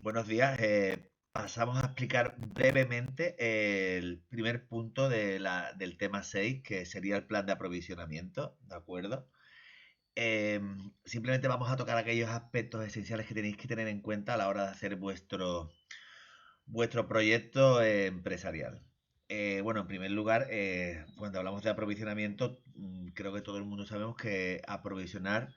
Buenos días. Pasamos a explicar brevemente el primer punto del tema 6, que sería el plan de aprovisionamiento, ¿de acuerdo? Simplemente vamos a tocar aquellos aspectos esenciales que tenéis que tener en cuenta a la hora de hacer vuestro proyecto empresarial. Bueno, en primer lugar, cuando hablamos de aprovisionamiento, creo que todo el mundo sabemos que aprovisionar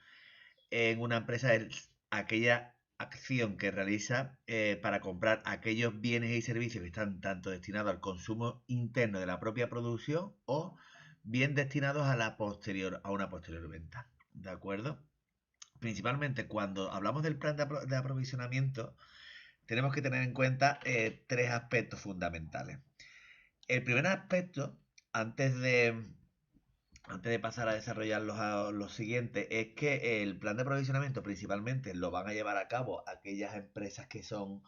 en una empresa es aquella acción que realiza para comprar aquellos bienes y servicios que están tanto destinados al consumo interno de la propia producción o bien destinados a una posterior venta. ¿De acuerdo? Principalmente cuando hablamos del plan de aprovisionamiento, tenemos que tener en cuenta tres aspectos fundamentales. El primer aspecto, antes de, antes de pasar a desarrollar los siguientes, es que el plan de aprovisionamiento principalmente lo van a llevar a cabo aquellas empresas que son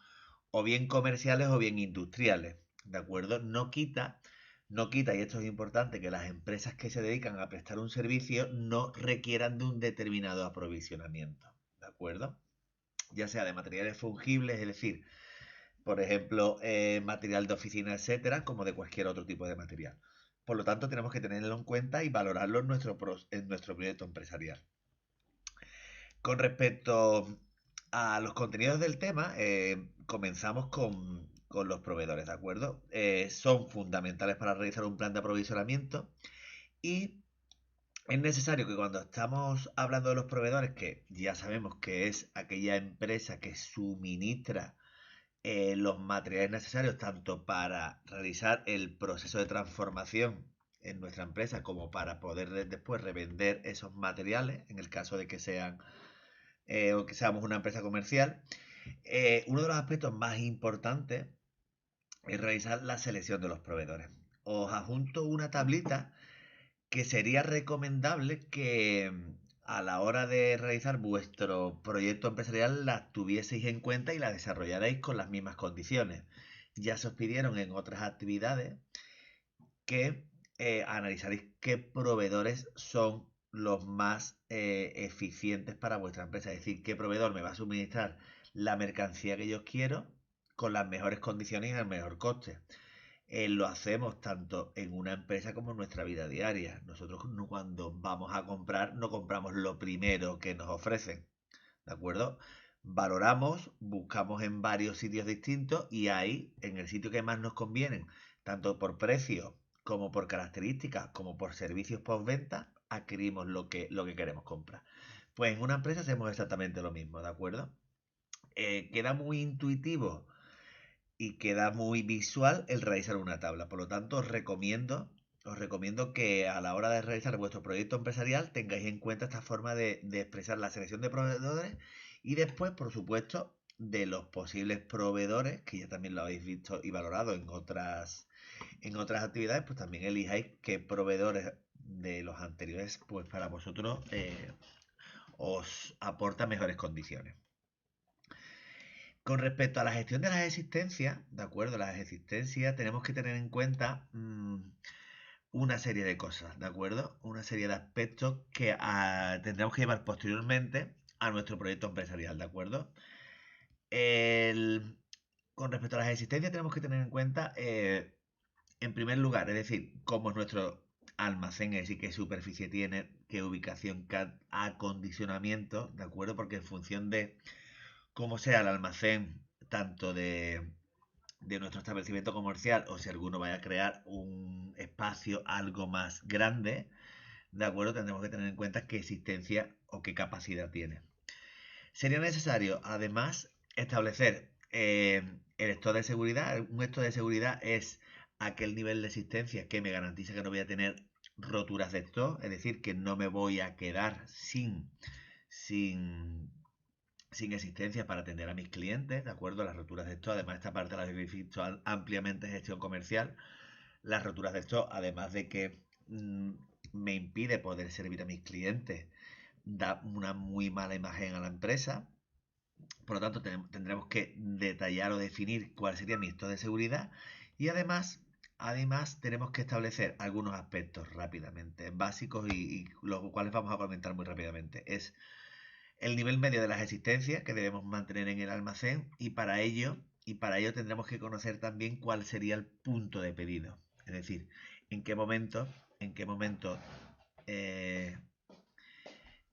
o bien comerciales o bien industriales, ¿de acuerdo? No quita, y esto es importante, que las empresas que se dedican a prestar un servicio no requieran de un determinado aprovisionamiento, ¿de acuerdo? Ya sea de materiales fungibles, es decir, por ejemplo, material de oficina, etcétera, como de cualquier otro tipo de material. Por lo tanto, tenemos que tenerlo en cuenta y valorarlo en nuestro proyecto empresarial. Con respecto a los contenidos del tema, comenzamos con los proveedores, ¿de acuerdo? Son fundamentales para realizar un plan de aprovisionamiento y es necesario que cuando estamos hablando de los proveedores, que ya sabemos que es aquella empresa que suministra los materiales necesarios tanto para realizar el proceso de transformación en nuestra empresa como para poder después revender esos materiales en el caso de que sean o que seamos una empresa comercial. Uno de los aspectos más importantes es realizar la selección de los proveedores. Os adjunto una tablita que sería recomendable que a la hora de realizar vuestro proyecto empresarial la tuvieseis en cuenta y la desarrollaréis con las mismas condiciones. Ya se os pidieron en otras actividades que analizaréis qué proveedores son los más eficientes para vuestra empresa. Es decir, qué proveedor me va a suministrar la mercancía que yo quiero con las mejores condiciones y al mejor coste. Lo hacemos tanto en una empresa como en nuestra vida diaria. Nosotros cuando vamos a comprar no compramos lo primero que nos ofrecen, ¿de acuerdo? Valoramos, buscamos en varios sitios distintos y ahí, en el sitio que más nos convienen, tanto por precio como por características, como por servicios postventa, adquirimos lo que queremos comprar. Pues en una empresa hacemos exactamente lo mismo, ¿de acuerdo? Queda muy intuitivo y queda muy visual el realizar una tabla. Por lo tanto, os recomiendo que a la hora de realizar vuestro proyecto empresarial tengáis en cuenta esta forma de expresar la selección de proveedores y después, por supuesto, de los posibles proveedores, que ya también lo habéis visto y valorado en otras actividades, pues también elijáis qué proveedores de los anteriores, pues para vosotros os aporta mejores condiciones. Con respecto a la gestión de las existencias, de acuerdo, las existencias tenemos que tener en cuenta una serie de cosas, ¿de acuerdo? Una serie de aspectos que tendremos que llevar posteriormente a nuestro proyecto empresarial, ¿de acuerdo? El- con respecto a las existencias tenemos que tener en cuenta, en primer lugar, es decir, cómo es nuestro almacén, es decir, qué superficie tiene, qué ubicación, qué acondicionamiento, ¿de acuerdo? Porque en función de cómo sea el almacén, tanto de nuestro establecimiento comercial o si alguno vaya a crear un espacio algo más grande, ¿de acuerdo? Tendremos que tener en cuenta qué existencia o qué capacidad tiene. Sería necesario, además, establecer el stock de seguridad. Un stock de seguridad es aquel nivel de existencia que me garantiza que no voy a tener roturas de stock, es decir, que no me voy a quedar sin sin existencia para atender a mis clientes, ¿de acuerdo? Las roturas de stock, además esta parte la habéis visto ampliamente en gestión comercial, las roturas de stock, además de que me impide poder servir a mis clientes, da una muy mala imagen a la empresa, por lo tanto tendremos que detallar o definir cuál sería mi stock de seguridad y además tenemos que establecer algunos aspectos rápidamente, básicos y los cuales vamos a comentar muy rápidamente. Es el nivel medio de las existencias que debemos mantener en el almacén y para ello tendremos que conocer también cuál sería el punto de pedido. Es decir, en qué momento eh,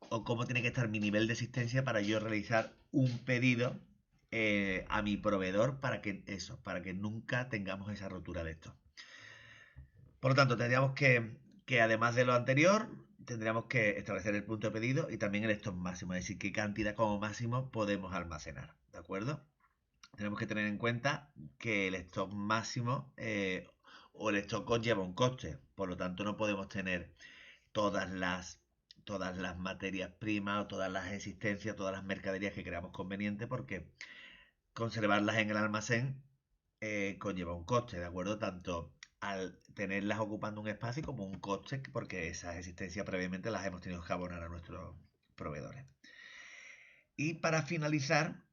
o cómo tiene que estar mi nivel de existencia para yo realizar un pedido a mi proveedor para que nunca tengamos esa rotura de esto. Por lo tanto, tendríamos que además de lo anterior, tendríamos que establecer el punto de pedido y también el stock máximo, es decir, qué cantidad como máximo podemos almacenar, ¿de acuerdo? Tenemos que tener en cuenta que el stock máximo o el stock conlleva un coste, por lo tanto no podemos tener todas las, todas las materias primas o todas las existencias, todas las mercaderías que creamos conveniente porque conservarlas en el almacén conlleva un coste, ¿de acuerdo? Tanto al tenerlas ocupando un espacio como un coste porque esas existencias previamente las hemos tenido que abonar a nuestros proveedores. Y para finalizar,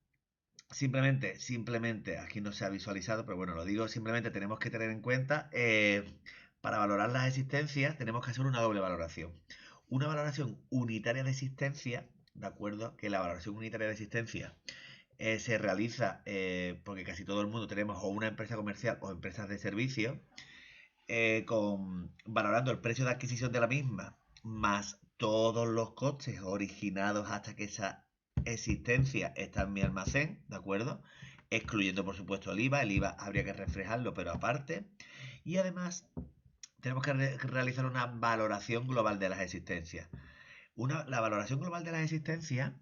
simplemente, aquí no se ha visualizado, pero bueno, lo digo, simplemente tenemos que tener en cuenta, para valorar las existencias, tenemos que hacer una doble valoración. Una valoración unitaria de existencia, ¿de acuerdo? Que la valoración unitaria de existencia se realiza porque casi todo el mundo tenemos o una empresa comercial o empresas de servicio, valorando el precio de adquisición de la misma, más todos los costes originados hasta que esa existencia está en mi almacén, ¿de acuerdo? Excluyendo, por supuesto, el IVA habría que reflejarlo, pero aparte. Y además, tenemos que realizar una valoración global de las existencias. La valoración global de las existencias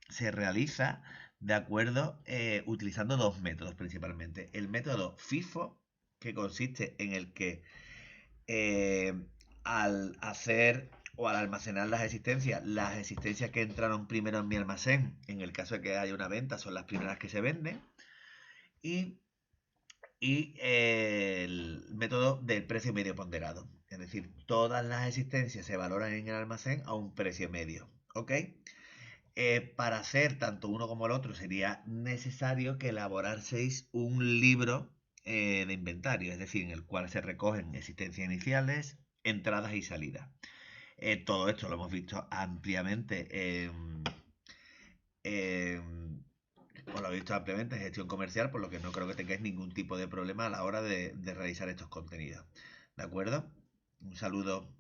se realiza de acuerdo utilizando dos métodos principalmente. El método FIFO, que consiste en el que eh, al hacer o al almacenar las existencias que entraron primero en mi almacén, en el caso de que haya una venta, son las primeras que se venden. Y el método del precio medio ponderado. Es decir, todas las existencias se valoran en el almacén a un precio medio. ¿Ok? Para hacer tanto uno como el otro sería necesario que elaboraseis un libro de inventario, es decir, en el cual se recogen existencias iniciales, entradas y salidas. Todo esto lo hemos visto ampliamente os lo he visto ampliamente en gestión comercial, por lo que no creo que tengáis ningún tipo de problema a la hora de realizar estos contenidos. ¿De acuerdo? Un saludo.